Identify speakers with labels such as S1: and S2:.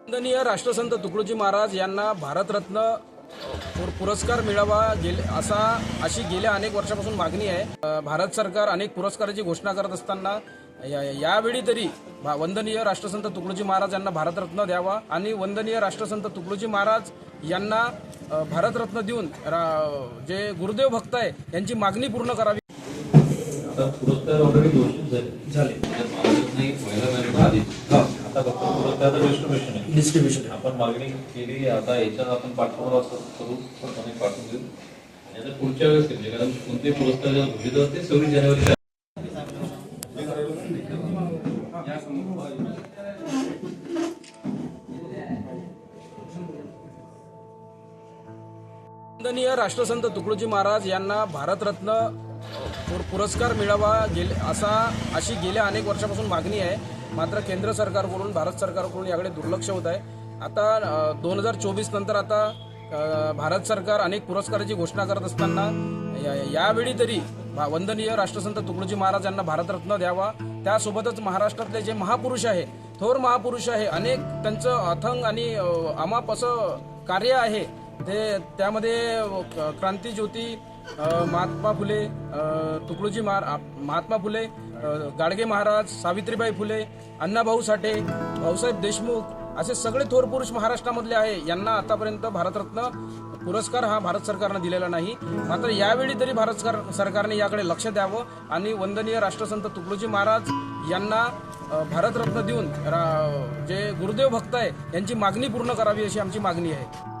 S1: वंदनीय राष्ट्रसंत तुकडोजी महाराज यांना भारतरत्न पुरस्कार मिळावा अशी गेल्या अनेक वर्षापासून मागणी आहे। भारत सरकार अनेक पुरस्काराची घोषणा करत असताना यावेळी तरी वंदनीय राष्ट्रसंत तुकडोजी महाराज यांना भारतरत्न द्यावा आणि वंदनीय राष्ट्रसंत तुकडोजी महाराज यांना भारतरत्न देऊन जे गुरुदेव भक्त आहे यांची मागणी पूर्ण करावी।
S2: आता पुरस्कार ऑलरेडी घोषित झाले नाही पहिला मॅरिट आधी आता फक्त पुरस्कार डिस्ट्रीब्युशन आपण मागणी केली। आता याच्यात आपण पाठवणार करू पण पाठवून देऊ आणि आता पुढच्या वेळेस केले कारण कोणते पुरस्कार जेव्हा घोषित होते 26 जानेवारी
S1: वंदनीय राष्ट्रसंत तुकडोजी महाराज यांना भारतरत्न पुरस्कार मिळावा अशी गेल्या अनेक वर्षापासून मागणी आहे। मात्र केंद्र सरकारकडून भारत सरकारकडून याकडे दुर्लक्ष होत आहे। आता 2024 नंतर आता भारत सरकार अनेक पुरस्काराची घोषणा करत असताना यावेळी तरी वंदनीय राष्ट्रसंत तुकडोजी महाराज यांना भारतरत्न द्यावा। त्यासोबतच महाराष्ट्रातले जे महापुरुष आहे, थोर महापुरुष आहे, अनेक त्यांचं अथंग आणि अमाप असं कार्य आहे त्यामध्ये क्रांतीज्योती महात्मा फुले, महात्मा फुले, गाडगे महाराज, सावित्रीबाई फुले, अण्णाभाऊ साठे, भाऊसाहेब देशमुख असे सगळे थोर पुरुष महाराष्ट्रामधले आहे। यांना आतापर्यंत भारतरत्न पुरस्कार हा भारत सरकारने दिलेला नाही। मात्र यावेळी तरी भारत सरकारने याकडे लक्ष द्यावं आणि वंदनीय राष्ट्रसंत तुकडोजी महाराज यांना भारतरत्न देऊन जे गुरुदेव भक्त आहे यांची मागणी पूर्ण करावी अशी आमची मागणी आहे।